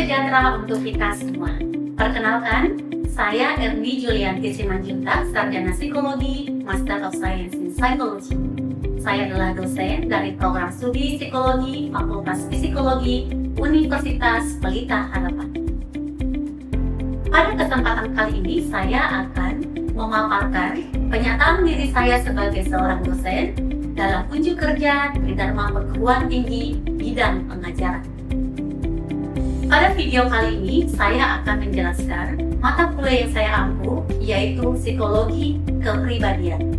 sejahtera untuk kita semua. Perkenalkan, saya Erni Julianti Simanjuntak, Sarjana Psikologi, Master of Science in Psychology. Saya adalah dosen dari program studi Psikologi, Fakultas Psikologi, Universitas Pelita Harapan. Pada kesempatan kali ini, saya akan memaparkan pernyataan diri saya sebagai seorang dosen dalam unjuk kerja di Dharma Perguruan Tinggi bidang pengajaran. Pada video kali ini, saya akan menjelaskan mata kuliah yang saya ampu, yaitu Psikologi Kepribadian.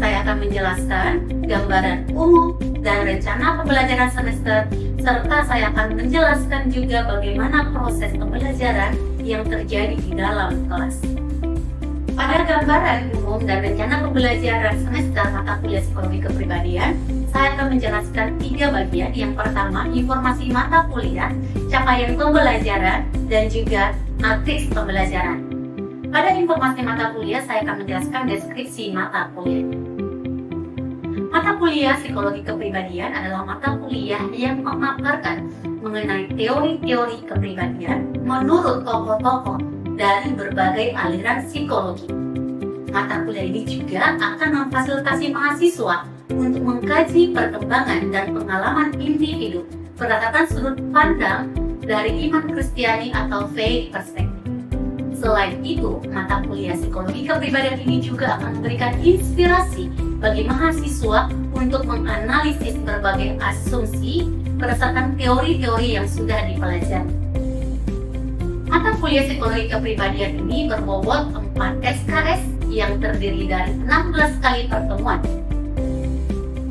Saya akan menjelaskan gambaran umum dan rencana pembelajaran semester, serta saya akan menjelaskan juga bagaimana proses pembelajaran yang terjadi di dalam kelas. Pada gambaran umum dan rencana pembelajaran semester mata kuliah Psikologi Kepribadian, saya akan menjelaskan 3 bagian. Yang pertama, informasi mata kuliah, capaian pembelajaran, dan juga matriks pembelajaran. Pada informasi mata kuliah, saya akan menjelaskan deskripsi mata kuliah. Mata kuliah Psikologi Kepribadian adalah mata kuliah yang memaparkan mengenai teori-teori kepribadian menurut tokoh-tokoh dari berbagai aliran psikologi. Mata kuliah ini juga akan memfasilitasi mahasiswa untuk mengkaji perkembangan dan pengalaman individu berdasarkan sudut pandang dari iman Kristiani atau faith perspective. Selain itu, mata kuliah Psikologi Kepribadian ini juga akan memberikan inspirasi bagi mahasiswa untuk menganalisis berbagai asumsi berdasarkan teori-teori yang sudah dipelajari. Mata kuliah Psikologi Kepribadian ini berbobot 4 SKS yang terdiri dari 16 kali pertemuan.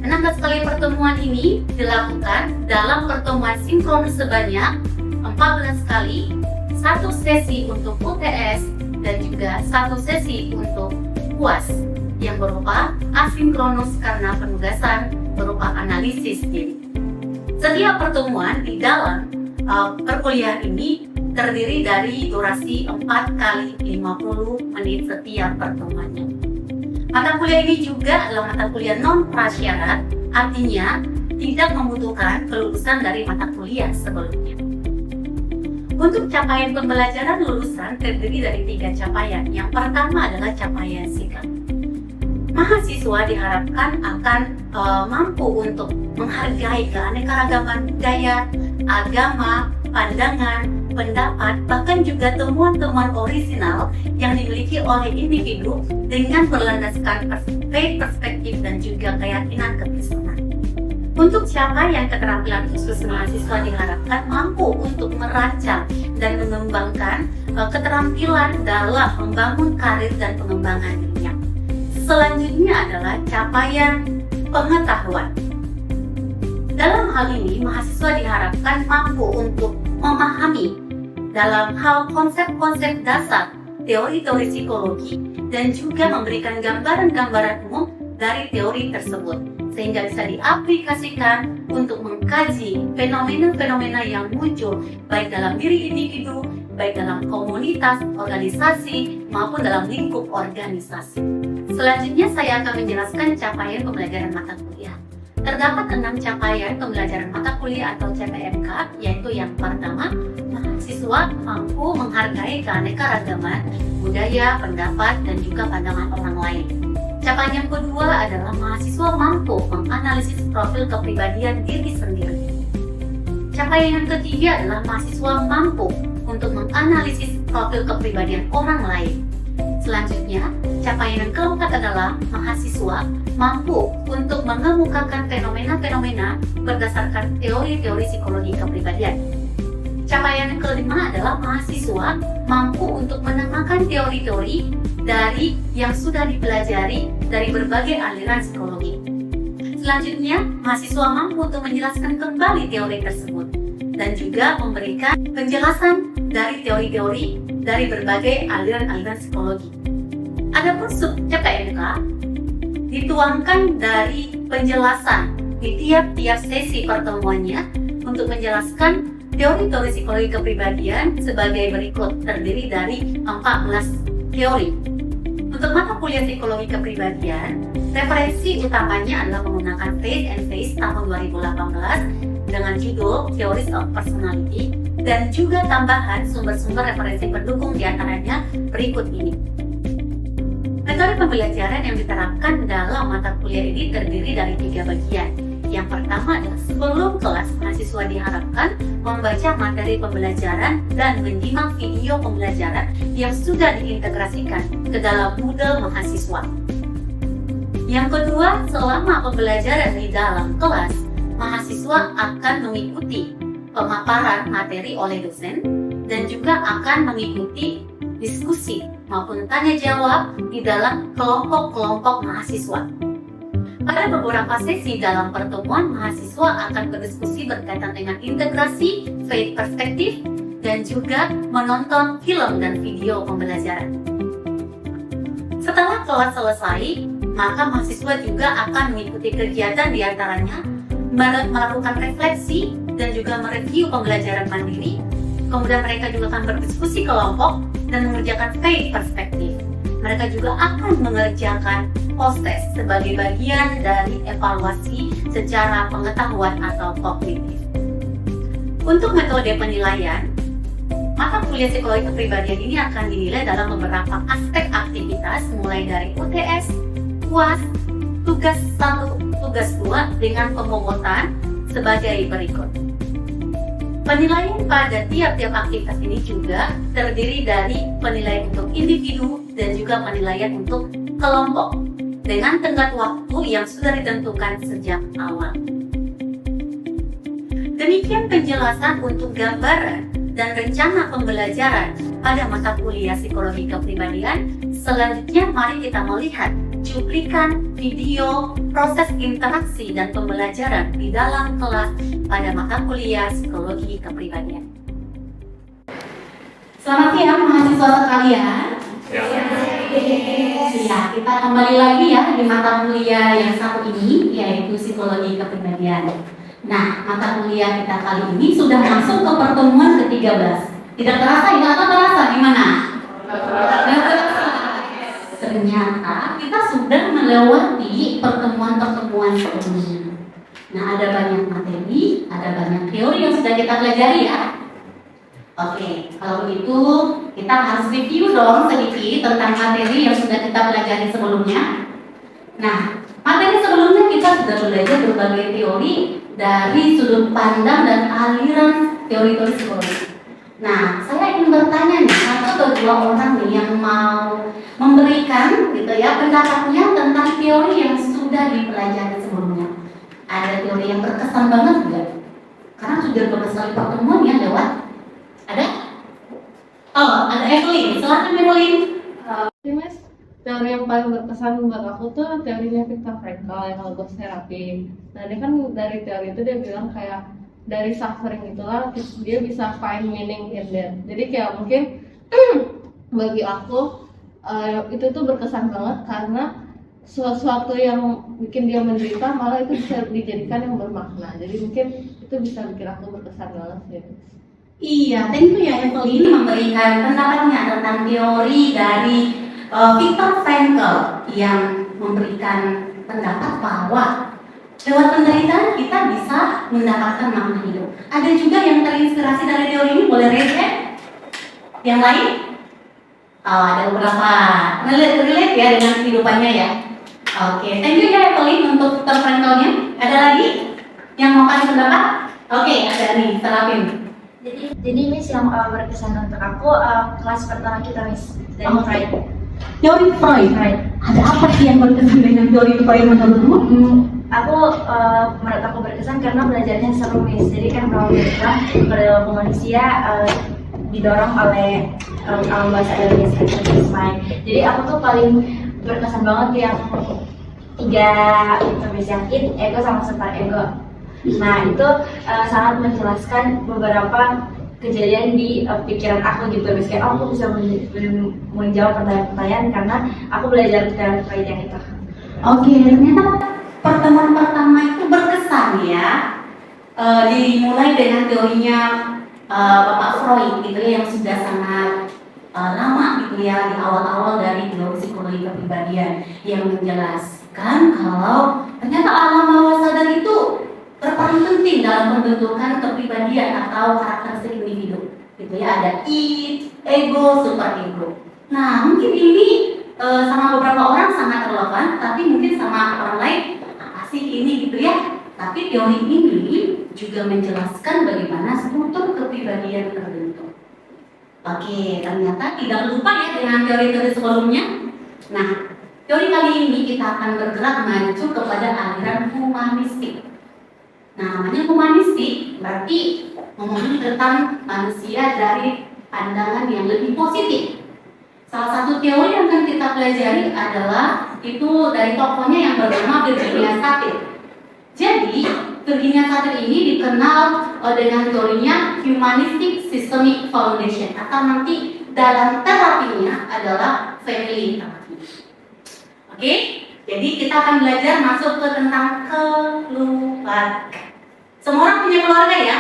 16 kali pertemuan ini dilakukan dalam pertemuan sinkron sebanyak 14 kali, 1 sesi untuk UTS dan juga 1 sesi untuk UAS yang berupa asinkronus karena penugasan berupa analisis diri. Setiap pertemuan di dalam perkuliahan ini terdiri dari durasi 4 kali 50 menit setiap pertemuannya. Mata kuliah ini juga adalah mata kuliah non-prasyarat, artinya tidak membutuhkan kelulusan dari mata kuliah sebelumnya. Untuk capaian pembelajaran lulusan terdiri dari 3 capaian. Yang pertama adalah capaian sikap. Mahasiswa diharapkan akan mampu untuk menghargai keanekaragaman budaya, agama, pandangan, pendapat, bahkan juga temuan-temuan orisinal yang dimiliki oleh individu dengan berlandaskan faith perspektif dan juga keyakinan kekristenan. Untuk capaian keterampilan khusus, mahasiswa diharapkan mampu untuk merancang dan mengembangkan keterampilan dalam membangun karir dan pengembangan dirinya. Selanjutnya adalah capaian pengetahuan. Dalam hal ini, mahasiswa diharapkan mampu untuk memahami dalam hal konsep-konsep dasar teori-teori psikologi dan juga memberikan gambaran-gambaran umum dari teori tersebut sehingga bisa diaplikasikan untuk mengkaji fenomena-fenomena yang muncul baik dalam diri individu, baik dalam komunitas, organisasi, maupun dalam lingkup organisasi. Selanjutnya saya akan menjelaskan capaian pembelajaran mata kuliah. Terdapat 6 capaian pembelajaran mata kuliah atau CPMK, yaitu yang pertama, mahasiswa mampu menghargai keanekaragaman budaya, pendapat, dan juga pandangan orang lain. Capaian yang kedua adalah mahasiswa mampu menganalisis profil kepribadian diri sendiri. Capaian yang ketiga adalah mahasiswa mampu untuk menganalisis profil kepribadian orang lain. Selanjutnya, capaian yang keempat adalah mahasiswa mampu untuk mengemukakan fenomena-fenomena berdasarkan teori-teori psikologi kepribadian. Capaian yang kelima adalah mahasiswa mampu untuk menambahkan teori-teori dari yang sudah dipelajari dari berbagai aliran psikologi. Selanjutnya, mahasiswa mampu untuk menjelaskan kembali teori tersebut dan juga memberikan penjelasan dari teori-teori dari berbagai aliran-aliran psikologi. Adapun sub CPMK dituangkan dari penjelasan di tiap-tiap sesi pertemuannya untuk menjelaskan teori-teori psikologi kepribadian sebagai berikut, terdiri dari 14 teori. Untuk mata kuliah Psikologi Kepribadian, referensi utamanya adalah menggunakan Faith and Faith tahun 2018 dengan judul Theories of Personality dan juga tambahan sumber-sumber referensi pendukung diantaranya berikut ini. Metode pembelajaran yang diterapkan dalam mata kuliah ini terdiri dari 3 bagian. Yang pertama adalah sebelum kelas, mahasiswa diharapkan membaca materi pembelajaran dan menyimak video pembelajaran yang sudah diintegrasikan ke dalam Moodle mahasiswa. Yang kedua, selama pembelajaran di dalam kelas, mahasiswa akan mengikuti pemaparan materi oleh dosen dan juga akan mengikuti diskusi maupun tanya jawab di dalam kelompok-kelompok mahasiswa. Pada beberapa sesi dalam pertemuan, mahasiswa akan berdiskusi berkaitan dengan integrasi, faith perspektif, dan juga menonton film dan video pembelajaran. Setelah kelas selesai, maka mahasiswa juga akan mengikuti kegiatan diantaranya melakukan refleksi dan juga mereview pembelajaran mandiri. Kemudian mereka juga akan berdiskusi kelompok dan mengerjakan faith perspektif. Mereka juga akan mengerjakan post-test sebagai bagian dari evaluasi secara pengetahuan atau kognitif. Untuk metode penilaian, mata kuliah psikologi kepribadian ini akan dinilai dalam beberapa aspek aktivitas mulai dari UTS, UAS, tugas 1, tugas 2 dengan pemogotan sebagai berikut. Penilaian pada tiap-tiap aktivitas ini juga terdiri dari penilaian untuk individu dan juga penilaian untuk kelompok dengan tenggat waktu yang sudah ditentukan sejak awal. Demikian penjelasan untuk gambaran dan rencana pembelajaran pada mata kuliah psikologi kepribadian. Selanjutnya mari kita melihat cuplikan video proses interaksi dan pembelajaran di dalam kelas pada mata kuliah psikologi kepribadian. Selamat siang mahasiswa sekalian. Ya, kita kembali lagi ya di mata kuliah yang satu ini, yaitu psikologi kepribadian. Nah, mata kuliah kita kali ini sudah masuk ke pertemuan ke-13. Tidak terasa ya? Atau terasa gimana? Ternyata kita sudah melewati pertemuan-pertemuan sebelumnya. Nah, ada banyak materi, ada banyak teori yang sudah kita pelajari ya. Oke, kalau begitu kita harus review dong sedikit tentang materi yang sudah kita pelajari sebelumnya. Nah, materi sebelumnya kita sudah belajar berbagai teori dari sudut pandang dan aliran teori-teori psikologi. Nah, saya ingin bertanya nih, satu atau dua orang nih yang mau memberikan gitu ya pendapatnya tentang teori yang sudah dipelajari sebelumnya. Ada teori yang berkesan banget enggak? Karena sudah berkali pertemuan ya lewat. Ada? Oh, ada Evelyn. Silakan Evelyn. Mas, teori yang paling berkesan buat aku tuh teorinya Viktor Frankl yang logos terapi. Nah, dia kan dari teori itu dia bilang kayak dari suffering itulah dia bisa find meaning in that. Jadi kayak mungkin bagi aku itu tuh berkesan banget karena sesuatu yang bikin dia menderita malah itu bisa dijadikan yang bermakna. Jadi mungkin itu bisa bikin aku berkesan banget sih. Iya, thank you ya Evelyn memberikan pendapatnya tentang teori dari Viktor Frankl yang memberikan pendapat bahwa lewat penderitaan kita bisa mendapatkan makna hidup. Ada juga yang terinspirasi dari teori ini, boleh raise hand? Yang lain? Oh, ada beberapa relate ya dengan kehidupannya ya. Oke, thank you ya Evelyn untuk Viktor Frankl-nya. Ada lagi yang mau kasih pendapat? Oke, ada nih, Serapin. Jadi Miss yang berkesan untuk aku kelas pertama kita Miss dari Freud. Teori Freud. Ada apa sih yang berkesan dengan teori Freud menurutmu? Menurut aku berkesan karena belajarnya seru Miss. Jadi kan kalau kita perilaku manusia didorong oleh alam bahasa Indonesia unconscious mind. Jadi aku tuh paling berkesan banget yang 3 itu Miss, yang id, ego sama super ego. Nah itu sangat menjelaskan beberapa kejadian di pikiran aku gitu. Misalnya aku bisa menjawab pertanyaan-pertanyaan karena aku belajar teori Freud yang itu. Oke, ternyata pertemuan pertama itu berkesan ya. Dimulai dengan teorinya Bapak Freud gitu ya, yang sudah sangat lama gitu ya, di awal-awal dari teori psikologi kepribadian yang menjelaskan kalau ternyata alam bawah sadar itu berperan peran penting dalam pembentukan kepribadian atau karakteristik individu. Gitu ya, ada id, ego, superego. Nah, mungkin ini sama beberapa orang sangat relevan, tapi mungkin sama orang lain apa sih ini gitu ya. Tapi teori ini juga menjelaskan bagaimana struktur kepribadian terbentuk. Oke, ternyata tidak lupa ya dengan teori-teori sebelumnya. Nah, teori kali ini kita akan bergerak maju kepada aliran humanistik. Nah, namanya humanistik berarti ngomongin tentang manusia dari pandangan yang lebih positif. Salah satu teori yang akan kita pelajari adalah itu dari tokohnya yang bernama Virginia Satir. Jadi, Virginia Satir ini dikenal dengan teorinya Humanistic Systemic Foundation, atau nanti dalam terapinya adalah family therapy. Oke, jadi kita akan belajar masuk ke tentang keluarga. Semua orang punya keluarga ya?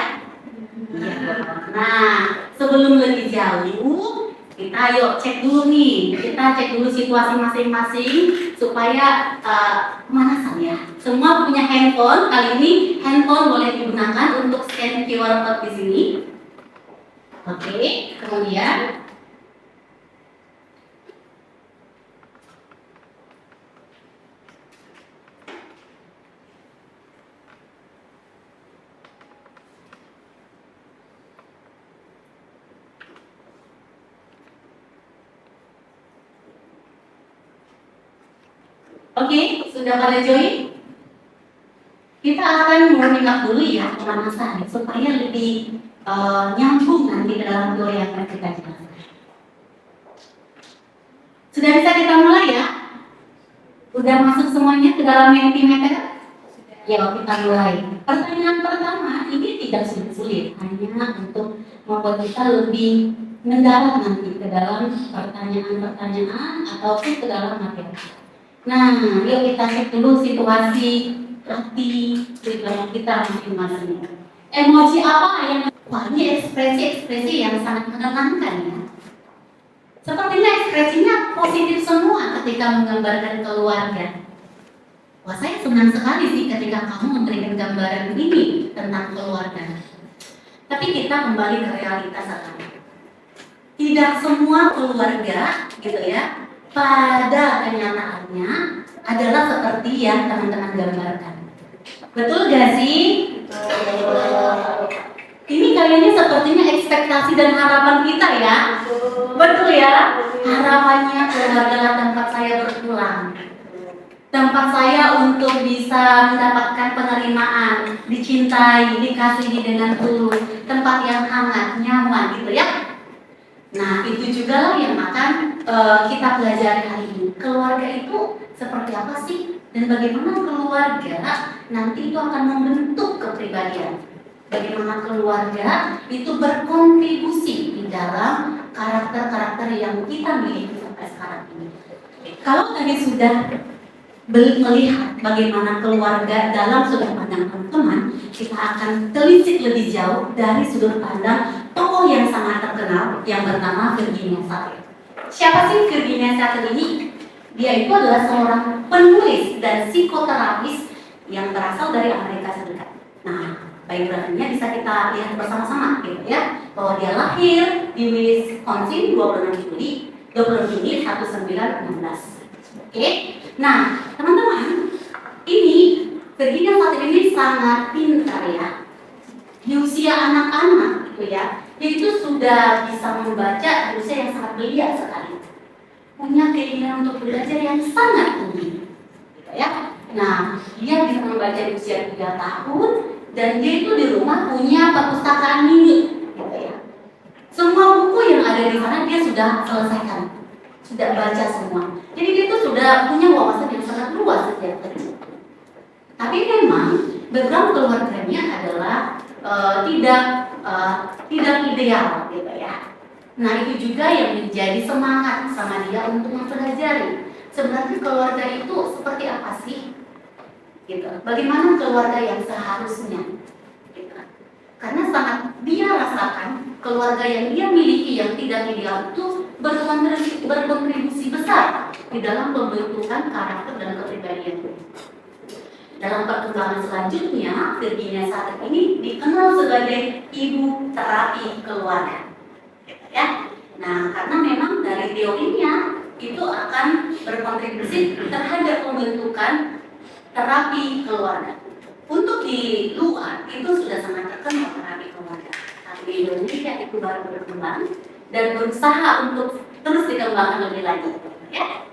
Nah, sebelum lebih jauh, kita yuk cek dulu nih. Kita cek dulu situasi masing-masing supaya pemanasan ya. Semua punya handphone. Kali ini handphone boleh digunakan untuk scan QR code di sini. Oke, kemudian oke, sudah pada join? Kita akan mengingat dulu ya pemanasan supaya lebih nyambung nanti ke dalam teori yang akan kita jelaskan. Sudah bisa kita mulai ya? Udah masuk semuanya ke dalam Mentimeter? Ya, kita mulai. Pertanyaan pertama ini tidak sulit-sulit, hanya untuk membuat kita lebih mendalam nanti ke dalam pertanyaan-pertanyaan ataupun ke dalam materi. Nah, yuk kita cek dulu situasi hati di dalam kita masing-masing. Emosi apa yang ini ekspresi-ekspresi yang sangat menenangkan ya. Sepertinya ekspresinya positif semua ketika menggambarkan keluarga. Wah, saya senang sekali sih ketika kamu memberikan gambaran ini tentang keluarga. Tapi kita kembali ke realitas sekarang. Tidak semua keluarga gitu ya pada kenyataannya adalah seperti yang teman-teman gambarkan. Betul gak sih? Ini kayaknya sepertinya ekspektasi dan harapan kita ya. Betul ya? Harapannya keluarga tempat saya berpulang, tempat saya untuk bisa mendapatkan penerimaan, dicintai, dikasihi dengan tulus, tempat yang hangat, nyaman gitu ya. Nah, itu juga lah yang akan kita pelajari hari ini. Keluarga itu seperti apa sih? Dan bagaimana keluarga nanti itu akan membentuk kepribadian. Bagaimana keluarga itu berkontribusi di dalam karakter-karakter yang kita miliki sampai sekarang ini. Kalau tadi sudah melihat bagaimana keluarga dalam sudut pandang teman-teman, kita akan telisik lebih jauh dari sudut pandang tokoh yang sangat terkenal yang bernama Virginia Satir. Siapa sih Virginia Satir ini? Dia itu adalah seorang penulis dan psikoterapis yang berasal dari Amerika Serikat. Nah, biografinya bisa kita lihat bersama-sama gitu ya, bahwa dia lahir di Wisconsin 26 Juli 1916. Oke. Nah, teman-teman, ini Virginia Satir ini sangat pintar ya. Di usia anak-anak gitu ya, dia itu sudah bisa membaca di usia yang sangat belia sekali. Punya keinginan untuk belajar yang sangat tinggi gitu ya. Nah, dia bisa membaca di usia 3 tahun dan dia itu di rumah punya perpustakaan mini gitu ya. Semua buku yang ada di sana dia sudah selesaikan, sudah baca semua. Jadi dia itu sudah punya wawasan yang sangat luas sejak kecil. Tapi memang background keluarganya adalah tidak ideal gitu ya. Nah, itu juga yang menjadi semangat sama dia untuk mempelajari sebenarnya keluarga itu seperti apa sih? Gitu. Bagaimana keluarga yang seharusnya? Gitu. Karena sangat dia rasakan keluarga yang dia miliki yang tidak ideal itu berkontribusi besar di dalam pembentukan karakter dan kepribadian. dalam perkembangan selanjutnya, Virginia Satir ini dikenal sebagai ibu terapi keluarga. Ya. Nah, karena memang dari teorinya itu akan berkontribusi terhadap pembentukan terapi keluarga. Untuk di luar itu sudah sangat terkenal terapi keluarga. Tapi di Indonesia itu baru berkembang dan berusaha untuk terus dikembangkan lebih lanjut. Ya.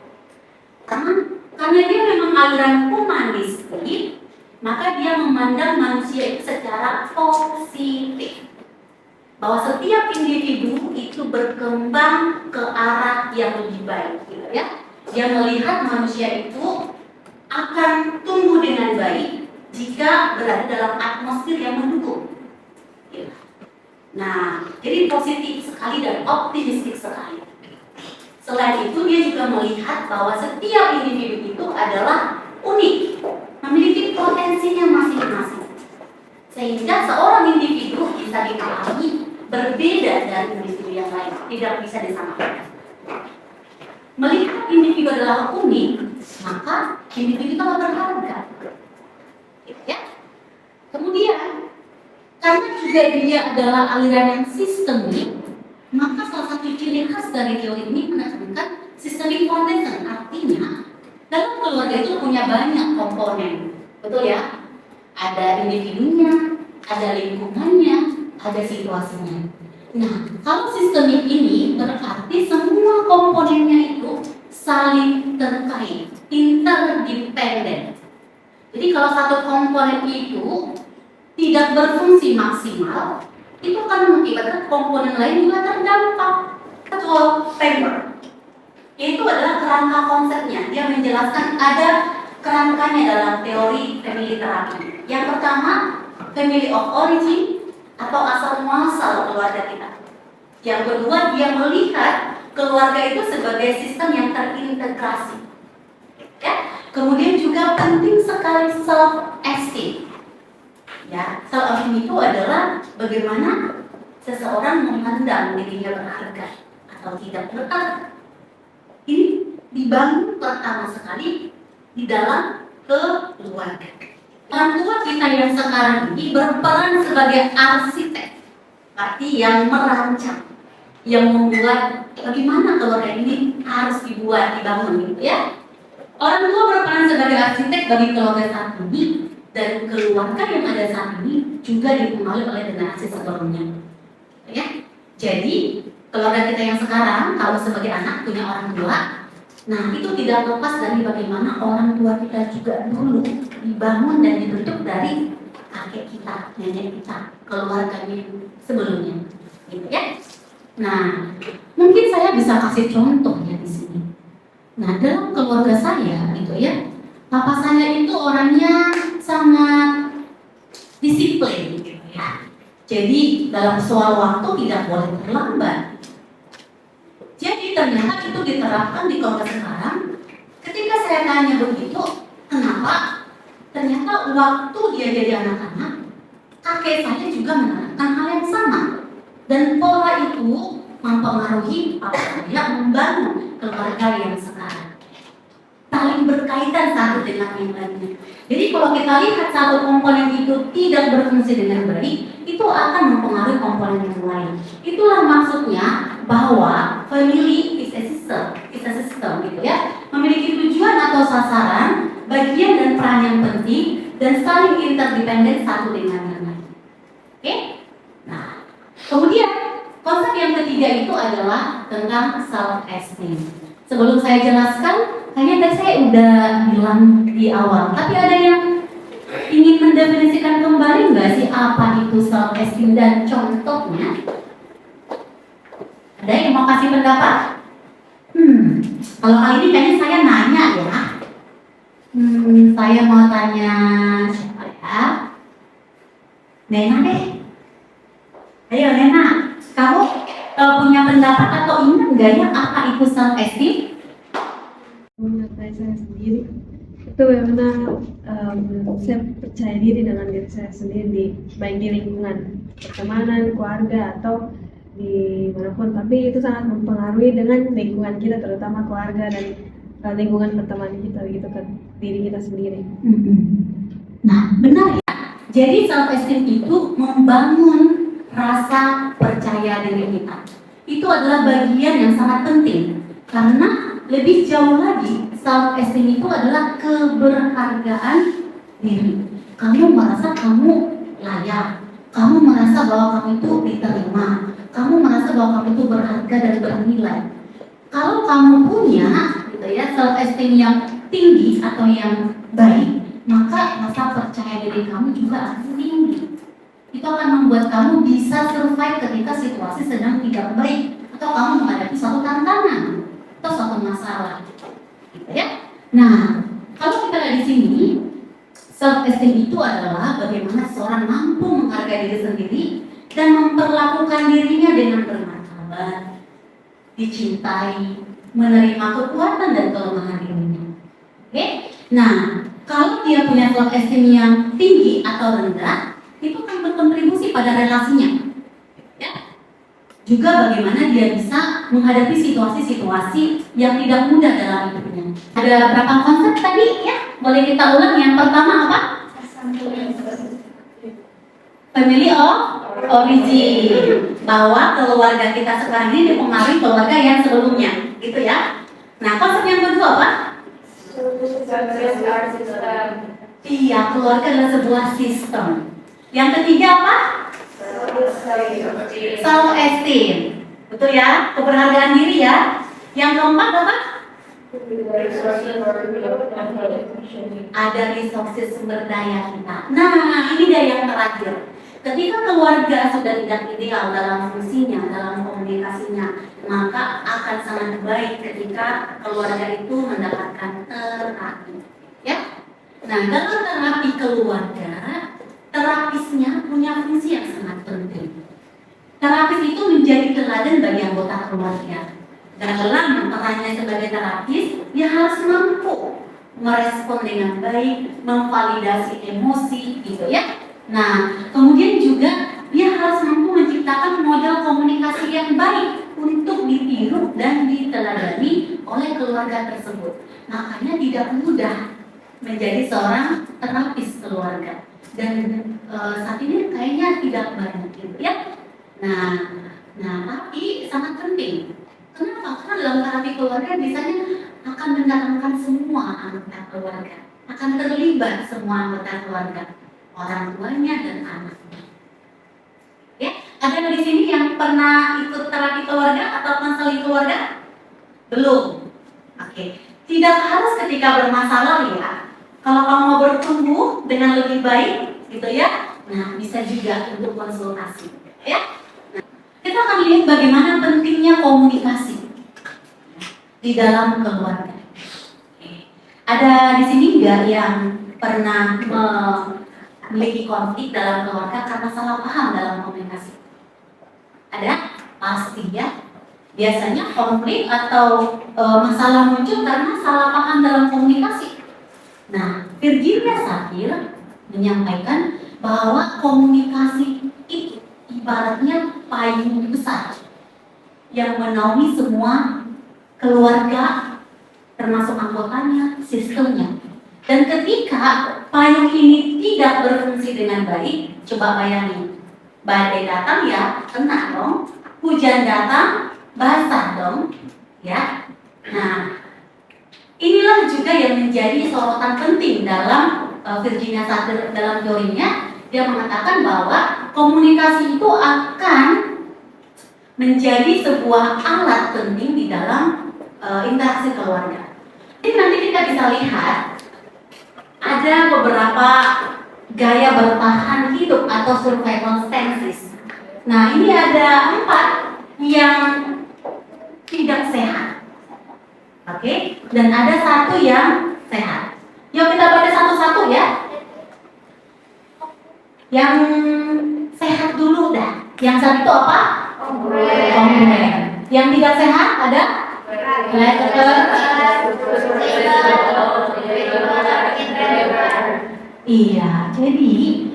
Karena dia memang aliran humanistik, maka dia memandang manusia itu secara positif. Bahwa setiap individu itu berkembang ke arah yang lebih baik, gitu ya. Dia melihat manusia itu akan tumbuh dengan baik jika berada dalam atmosfer yang mendukung. Gitu. Nah, jadi positif sekali dan optimistik sekali. Selain itu, dia juga melihat bahwa setiap individu itu adalah unik, memiliki potensinya masing-masing. Sehingga seorang individu bisa dipahami berbeda dari individu yang lain, tidak bisa disamakan. Melihat individu adalah unik, maka individu itu berharga. Ya. Kemudian, karena juga dia adalah aliran yang sistemik, maka salah satu ciri khas dari teori ini menekankan systemic foundation. Artinya, dalam keluarga itu punya banyak komponen, betul ya? Ada individunya, ada lingkungannya, ada situasinya. Nah, kalau sistemik ini berarti semua komponennya itu saling terkait, interdependen. Jadi kalau satu komponen itu tidak berfungsi maksimal, itu akan mengakibatkan komponen lain juga terdampak. Virtual framework, itu adalah kerangka konsepnya. Dia menjelaskan ada kerangkanya dalam teori family terapi. Yang pertama, family of origin atau asal muasal keluarga kita. Yang kedua, dia melihat keluarga itu sebagai sistem yang terintegrasi. Ya. Kemudian juga penting sekali self esteem. Ya, self esteem itu adalah bagaimana seseorang memandang dirinya berharga atau tidak berharga. Ini dibangun pertama sekali di dalam keluarga. Orang tua kita yang sekarang ini berperan sebagai arsitek, arti yang merancang, yang membuat bagaimana keluarga ini harus dibangun, gitu ya. Orang tua berperan sebagai arsitek bagi keluarga saat ini, dan keluarga yang ada saat ini juga dipengaruhi oleh generasi sebelumnya. Ya, jadi keluarga kita yang sekarang, kalau sebagai anak punya orang tua, nah itu tidak lepas dari bagaimana orang tua kita juga dulu dibangun dan dibentuk dari kakek kita, nenek kita, keluarganya sebelumnya, gitu ya. Nah, mungkin saya bisa kasih contoh ya di sini. Nah, dalam keluarga saya, gitu ya, papa saya itu orangnya sangat disiplin, gitu ya. Jadi dalam soal waktu tidak boleh terlambat. Jadi ternyata itu diterapkan di keluarga sekarang. Ketika saya tanya begitu, kenapa? Ternyata waktu dia jadi anak-anak, kakek saya juga menerapkan hal yang sama. Dan pola itu mempengaruhi papa saya membangun keluarga yang sekarang. Saling berkaitan satu dengan yang lainnya. Jadi kalau kita lihat satu komponen itu tidak berfungsi dengan baik, itu akan mempengaruhi komponen yang lain. Itulah maksudnya bahwa family is a system, gitu ya. Memiliki tujuan atau sasaran, bagian dan peran yang penting, dan saling interdependen satu dengan yang lain. Oke? Nah, kemudian konsep yang ketiga itu adalah tentang self esteem. Sebelum saya jelaskan, kayaknya tadi saya udah bilang di awal, tapi ada yang ingin mendefinisikan kembali nggak sih apa itu self esteem dan contohnya? Ada yang mau kasih pendapat? Kalau kali ini kayaknya saya nanya ya. Saya mau tanya siapa ya? Nena deh. Ayo Nena, kamu punya pendapat atau ingat nggak ya apa itu self esteem? Menurut saya sendiri itu bagaimana saya percaya diri dengan diri saya sendiri, baik di lingkungan pertemanan, keluarga atau dimanapun, tapi itu sangat mempengaruhi dengan lingkungan kita, terutama keluarga dan lingkungan pertemanan kita, gitu kan, diri kita sendiri. Nah, benar ya. Jadi self esteem itu membangun rasa percaya diri kita. Itu adalah bagian yang sangat penting karena lebih jauh lagi self esteem itu adalah keberhargaan diri. Kamu merasa kamu layak, kamu merasa bahwa kamu itu diterima, kamu merasa bahwa kamu itu berharga dan bernilai. Kalau kamu punya gitu ya self esteem yang tinggi atau yang baik, maka rasa percaya diri kamu juga akan tinggi. Itu akan membuat kamu bisa survive ketika situasi sedang tidak baik atau kamu menghadapi suatu tantangan atau suatu masalah, gitu ya. Nah, kalau kita lihat di sini, self esteem itu adalah bagaimana seorang mampu menghargai diri sendiri dan memperlakukan dirinya dengan bermartabat, dicintai, menerima kekuatan dan kelemahan dirinya. Oke? Nah, kalau dia punya self esteem yang tinggi atau rendah, itu akan berkontribusi pada relasinya. Ya. Juga bagaimana dia bisa menghadapi situasi-situasi yang tidak mudah dalam hidupnya. Ada berapa konsep tadi ya? Boleh kita ulang. Yang pertama apa? Family of origin. Bahwa keluarga kita sekarang ini dipengaruhi keluarga yang sebelumnya, gitu ya. Nah, konsep yang kedua apa? Iya, keluarga adalah sebuah sistem. Yang ketiga apa? Self esteem. Betul ya? Keberhargaan diri ya. Yang keempat apa? Ada resources sumber daya kita. Nah, ini dia yang terakhir. Ketika keluarga sudah tidak ideal dalam fungsinya, dalam komunikasinya, maka akan sangat baik ketika keluarga itu mendapatkan terapi. Ya? Nah, dalam terapi keluarga, terapisnya punya fungsi yang sangat penting. Terapis itu menjadi teladan bagi anggota keluarga. Dalam perannya sebagai terapis, dia harus mampu merespon dengan baik, memvalidasi emosi, gitu ya. Nah, kemudian juga dia harus mampu menciptakan model komunikasi yang baik untuk ditiru dan diteladani oleh keluarga tersebut. Makanya tidak mudah menjadi seorang terapis keluarga. Dan saat ini kayaknya tidak banyak gitu ya. Nah, tapi sangat penting. Kenapa? Karena dalam terapi keluarga biasanya akan mendatangkan semua anggota keluarga, akan terlibat semua anggota keluarga, orang tuanya dan anaknya. Ya, ada di sini yang pernah ikut terapi keluarga atau konseling keluarga? Belum. Oke. Tidak harus ketika bermasalah ya. Kalau kamu mau bertumbuh dengan lebih baik, gitu ya. Nah, bisa juga untuk konsultasi, ya. Nah, kita akan lihat bagaimana pentingnya komunikasi di dalam keluarga. Oke. Ada di sini nggak yang pernah memiliki konflik dalam keluarga karena salah paham dalam komunikasi? Ada? Pasti ya. Biasanya konflik atau masalah muncul karena salah paham dalam komunikasi. Nah, Virginia Satir menyampaikan bahwa komunikasi itu ibaratnya payung besar yang menaungi semua keluarga, termasuk anggotanya, sistemnya. Dan ketika payung ini tidak berfungsi dengan baik, coba bayangin, badai datang ya, kena dong, hujan datang, basah dong, ya. Nah, inilah juga yang menjadi sorotan penting dalam Virginia Satir dalam teorinya. Dia mengatakan bahwa komunikasi itu akan menjadi sebuah alat penting di dalam interaksi keluarga. Jadi nanti kita bisa lihat ada beberapa gaya bertahan hidup atau survival stances. Nah, ini ada 4 yang tidak sehat. Oke, dan ada 1 yang sehat. Yuk kita baca satu-satu ya. Yang sehat dulu dah. Yang satu itu apa? Kongruent. Yang tidak sehat ada? Iya, jadi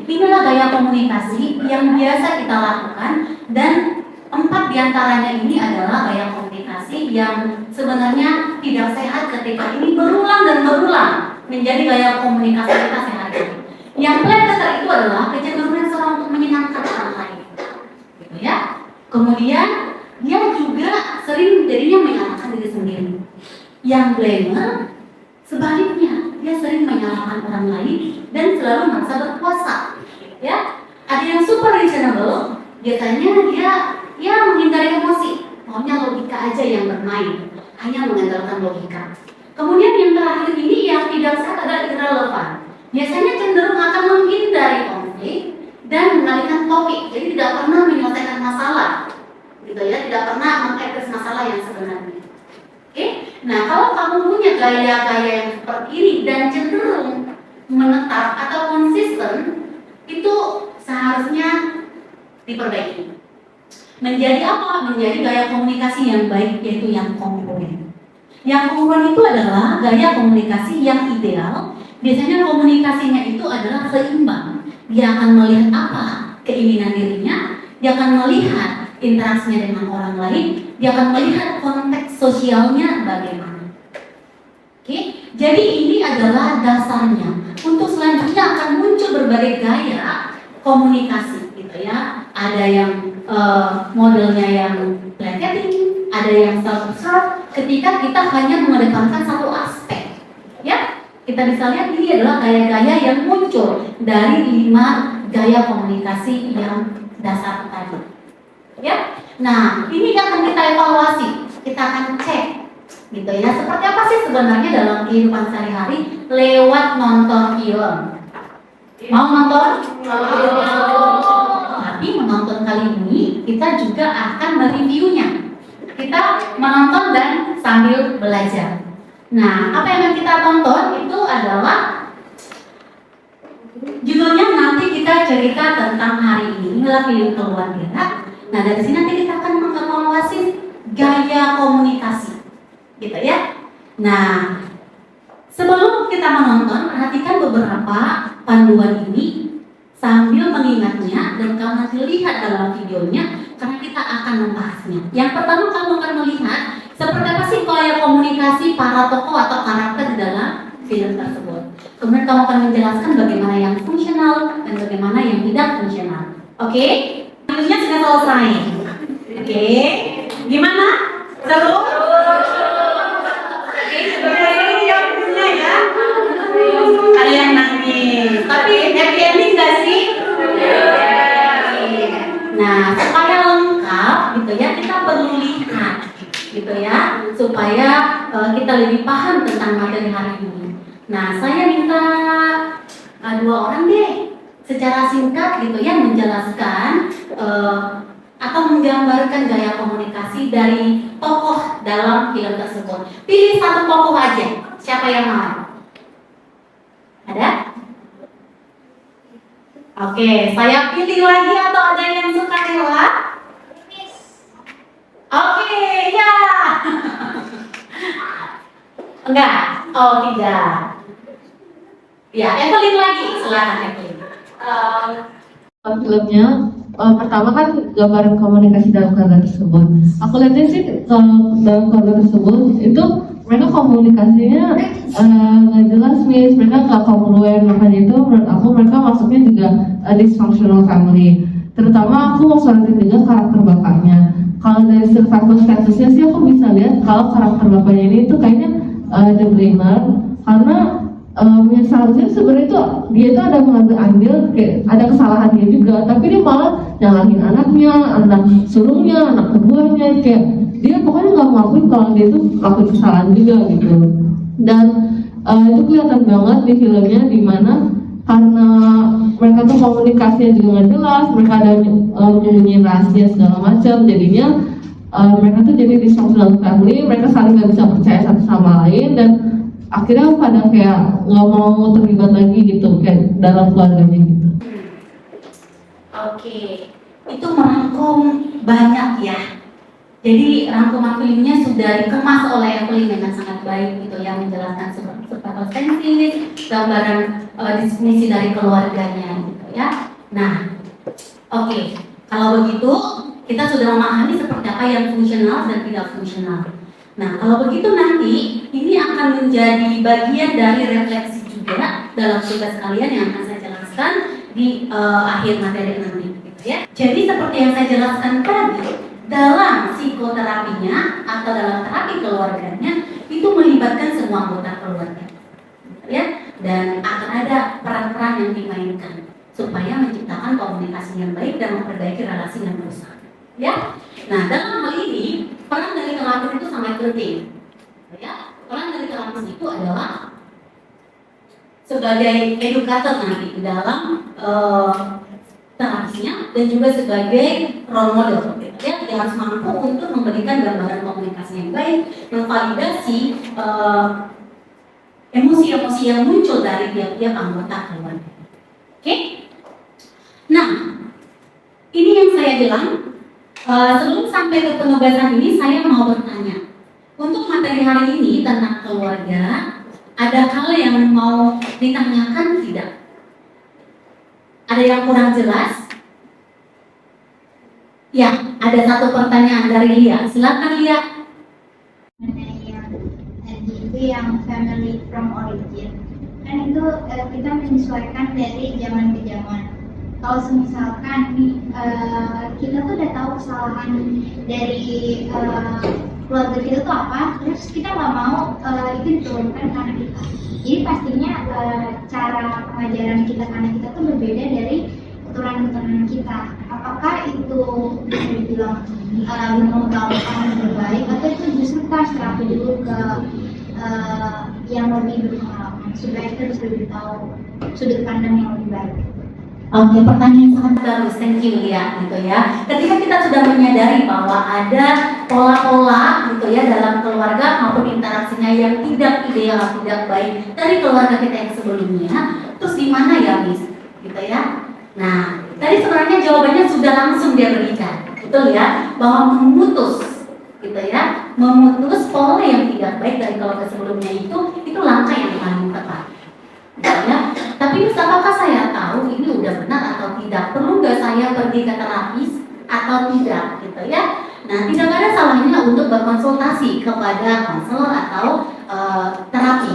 inilah gaya komunikasi yang biasa kita lakukan, dan 4 diantaranya ini adalah gaya komunikasi yang sebenarnya tidak sehat ketika ini berulang dan berulang menjadi gaya komunikasi kita sehari-hari. Yang pleasure itu adalah kecenderungan seorang untuk menyenangkan orang lain, gitu ya. Kemudian dia juga sering jadinya menyalahkan diri sendiri. Yang blamer sebaliknya, dia sering menyalahkan orang lain dan selalu merasa berkuasa, ya. Ada yang super reasonable, biasanya dia menghindari emosi, maunya logika aja yang bermain, hanya mengandalkan logika. Kemudian yang terakhir ini yang tidak sehat adalah irrelevant. Biasanya cenderung akan menghindari konflik dan mengalihkan topik, jadi tidak pernah menyelesaikan masalah, gitu ya, tidak pernah mengadres masalah yang sebenarnya. Oke, nah kalau kamu punya gaya-gaya yang seperti ini dan cenderung menetap atau konsisten, itu seharusnya diperbaiki. Menjadi apa? Menjadi gaya komunikasi yang baik, yaitu yang kongruent. Yang kongruent itu adalah gaya komunikasi yang ideal. Biasanya komunikasinya itu adalah seimbang. Dia akan melihat apa keinginan dirinya, dia akan melihat interaksinya dengan orang lain, dia akan melihat konteks sosialnya bagaimana. Oke, jadi ini adalah dasarnya. Untuk selanjutnya akan muncul berbagai gaya komunikasi, gitu ya. Ada yang modelnya yang placating, ada yang self-absorbed. Ketika kita hanya mengedepankan satu aspek, ya, kita bisa lihat ini adalah gaya-gaya yang muncul dari 5 gaya komunikasi yang dasar tadi, ya. Nah, ini akan kita evaluasi, kita akan cek, gitu ya. Seperti apa sih sebenarnya dalam kehidupan sehari-hari lewat nonton film? Mau nonton? Tapi menonton kali ini kita juga akan mereviewnya. Kita menonton dan sambil belajar. Nah, apa yang akan kita tonton itu adalah judulnya nanti kita cerita tentang hari ini. Inilah film keluarga. Nah, dari sini nanti kita akan mengevaluasi gaya komunikasi, gitu ya. Nah, sebelum kita menonton, perhatikan beberapa panduan ini sambil mengingatnya dan kamu nanti lihat dalam videonya karena kita akan membahasnya. Yang pertama kamu akan melihat seperti apa sih gaya komunikasi para tokoh atau karakter di dalam film tersebut. Kemudian kamu akan menjelaskan bagaimana yang fungsional dan bagaimana yang tidak fungsional. Oke? Filmnya sudah selesai. Oke? Gimana? Seru? Oke, sebenarnya yang punya ya. Ada yang nangis. Tapi happy ending gak sih? Nah, supaya lengkap gitu ya, kita perlu lihat gitu ya, supaya kita lebih paham tentang materi hari ini. Nah, saya minta 2 orang deh secara singkat gitu ya menjelaskan atau menggambarkan gaya komunikasi dari tokoh dalam film tersebut. Pilih satu tokoh aja. Siapa yang mau? Ada? Oke, saya pilih lagi atau ada yang suka rela? Oke, ya. Enggak? Oh, tidak. Ya, Evelyn lagi. Silakan Evelyn. Filmnya pertama kan gambaran komunikasi dalam keluarga tersebut. Aku lihatnya sih dalam keluarga tersebut itu mereka komunikasinya nggak jelas nih, mereka nggak kongruen, makanya itu menurut aku mereka masuknya juga dysfunctional family. Terutama aku mau sorotin juga karakter bapaknya. Kalau dari survival statusnya sih aku bisa lihat kalau karakter bapaknya ini tuh kayaknya the blamer karena yang seharusnya sebenarnya itu dia itu ada mengambil andil, kayak ada kesalahan dia juga, tapi dia malah nyalahin anaknya, anak sulungnya, anak keduanya, kayak dia pokoknya nggak ngakuin kalau dia itu lakuin kesalahan juga gitu. Dan itu kelihatan banget di filmnya dimana karena mereka tuh komunikasinya juga nggak jelas, mereka ada menyembunyiin rahasia segala macam, jadinya mereka tuh jadi dysfunctional family, mereka saling nggak bisa percaya satu sama lain dan akhirnya pada kayak nggak mau terlibat lagi gitu kayak dalam keluarganya gitu. Oke, itu merangkum banyak ya. Jadi rangkuman filmnya sudah dikemas oleh Evelyn dengan sangat baik gitu ya, menjelaskan seperti konsensi, gambaran definisi dari keluarganya gitu ya. Nah, oke, kalau begitu kita sudah memahami seperti apa yang fungsional dan tidak fungsional. Nah, kalau begitu nanti ini akan menjadi bagian dari refleksi juga dalam tugas kalian yang akan saya jelaskan. jelaskan di akhir materi nanti, gitu ya. Jadi seperti yang saya jelaskan tadi, dalam psikoterapinya atau dalam terapi keluarganya itu melibatkan semua anggota keluarga, gitu ya. Dan akan ada peran-peran yang dimainkan supaya menciptakan komunikasi yang baik dan memperbaiki relasi yang rusak, ya. Nah, dalam hal ini peran dari terapis itu sangat penting, ya. Peran dari terapis itu adalah sebagai edukator nanti di dalam terapisnya dan juga sebagai role model, gitu ya. Dia harus mampu untuk memberikan gambaran komunikasi yang baik, memvalidasi emosi-emosi yang muncul dari tiap-tiap anggota keluarga. Oke? Nah, ini yang saya bilang. Sebelum sampai ke penugasan ini, saya mau bertanya. Untuk materi hari ini tentang keluarga, ada hal yang mau ditanyakan tidak? Ada yang kurang jelas? Ya, ada satu pertanyaan dari Lia. Silakan Lia. Mengenai yang tadi itu yang family from origin, kan itu kita menyesuaikan dari zaman ke zaman. Kalau misalkan kita tuh udah tahu kesalahan dari keluarga kita tuh apa, terus kita nggak mau itu diturunkan ke anak kita. Jadi pastinya cara pengajaran kita ke anak kita tuh berbeda dari keturunan kita. Apakah itu bisa dibilang mengembangkan yang baik, atau itu justru kita harus terapi dulu ke yang lebih berpengalaman supaya kita bisa lebih tahu sudut pandang yang lebih baik. Oke, pertanyaan sangat bagus, thank you Lia, gitu ya. Ketika kita sudah menyadari bahwa ada pola-pola gitu ya dalam keluarga maupun interaksinya yang tidak ideal, tidak baik dari keluarga kita yang sebelumnya, terus di mana ya Miss, gitu ya. Nah, tadi sebenarnya jawabannya sudah langsung dia berikan, betul ya, bahwa memutus, gitu ya, memutus pola yang tidak baik dari keluarga sebelumnya itu langkah yang paling tepat. Ya, tapi apakah saya tahu ini udah benar atau tidak? Perlu nggak saya pergi ke terapis atau tidak, gitu ya? Nah, tidak ada salahnya untuk berkonsultasi kepada konselor atau terapi,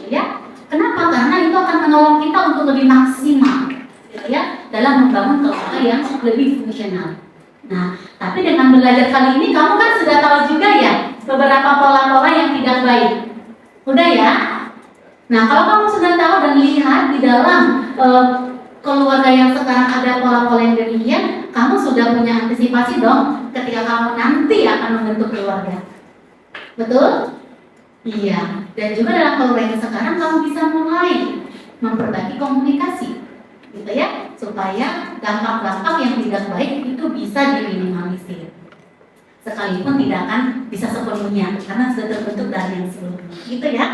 ya. Kenapa? Karena itu akan menolong kita untuk lebih maksimal, gitu ya, dalam membangun keluarga yang lebih fungsional. Nah, tapi dengan belajar kali ini kamu kan sudah tahu juga ya beberapa pola-pola yang tidak baik, udah ya? Nah, kalau kamu sudah tahu dan lihat di dalam keluarga yang sekarang ada pola-pola yang demikian, kamu sudah punya antisipasi dong ketika kamu nanti akan membentuk keluarga. Betul? Iya. Dan juga dalam keluarga yang sekarang kamu bisa mulai memperbaiki komunikasi, gitu ya, supaya dampak-dampak yang tidak baik itu bisa diminimalisir. Sekalipun tidak akan bisa sepenuhnya karena sudah terbentuk dari yang sebelumnya, gitu ya.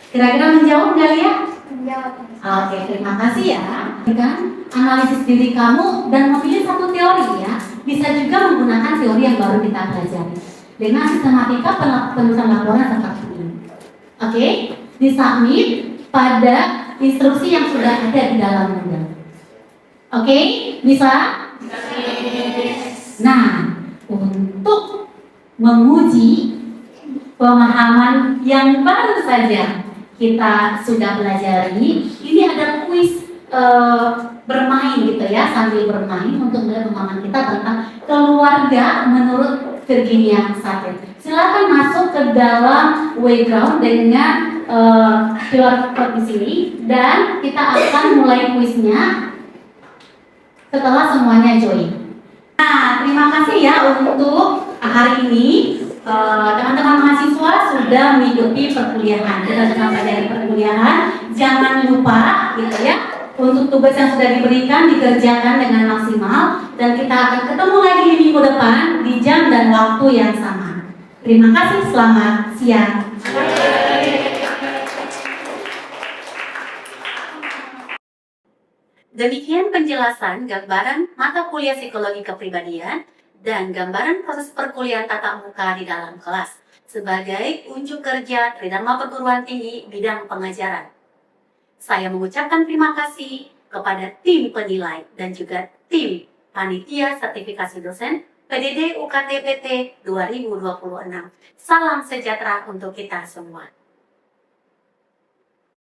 Kira-kira menjawab nggak ya? Menjawab. Oke, terima kasih ya. Kan analisis diri kamu dan memilih satu teori ya. Bisa juga menggunakan teori yang baru kita pelajari dengan sistematika penulisan laporan seperti ini. Oke, disubmit pada instruksi yang sudah ada di dalam model. Oke, bisa? Nah, untuk menguji pemahaman yang baru saja kita sudah pelajari, ini ada kuis bermain gitu ya, sambil bermain untuk melihat pemahaman kita tentang keluarga menurut Virginia Satir. Silakan masuk ke dalam Playground dengan QR code di sini dan kita akan mulai kuisnya setelah semuanya join. Nah, terima kasih ya untuk hari ini. Teman-teman mahasiswa sudah mengikuti perkuliahan. Kita sudah sampai dari perkuliahan. Jangan lupa, gitu ya, untuk tugas yang sudah diberikan dikerjakan dengan maksimal. Dan kita akan ketemu lagi di minggu depan di jam dan waktu yang sama. Terima kasih. Selamat siang. Demikian penjelasan gambaran mata kuliah psikologi kepribadian dan gambaran proses perkuliahan tatap muka di dalam kelas sebagai unjuk kerja Tridharma Perguruan Tinggi bidang pengajaran. Saya mengucapkan terima kasih kepada tim penilai dan juga tim panitia sertifikasi dosen PDD UKT PT 2026. Salam sejahtera untuk kita semua.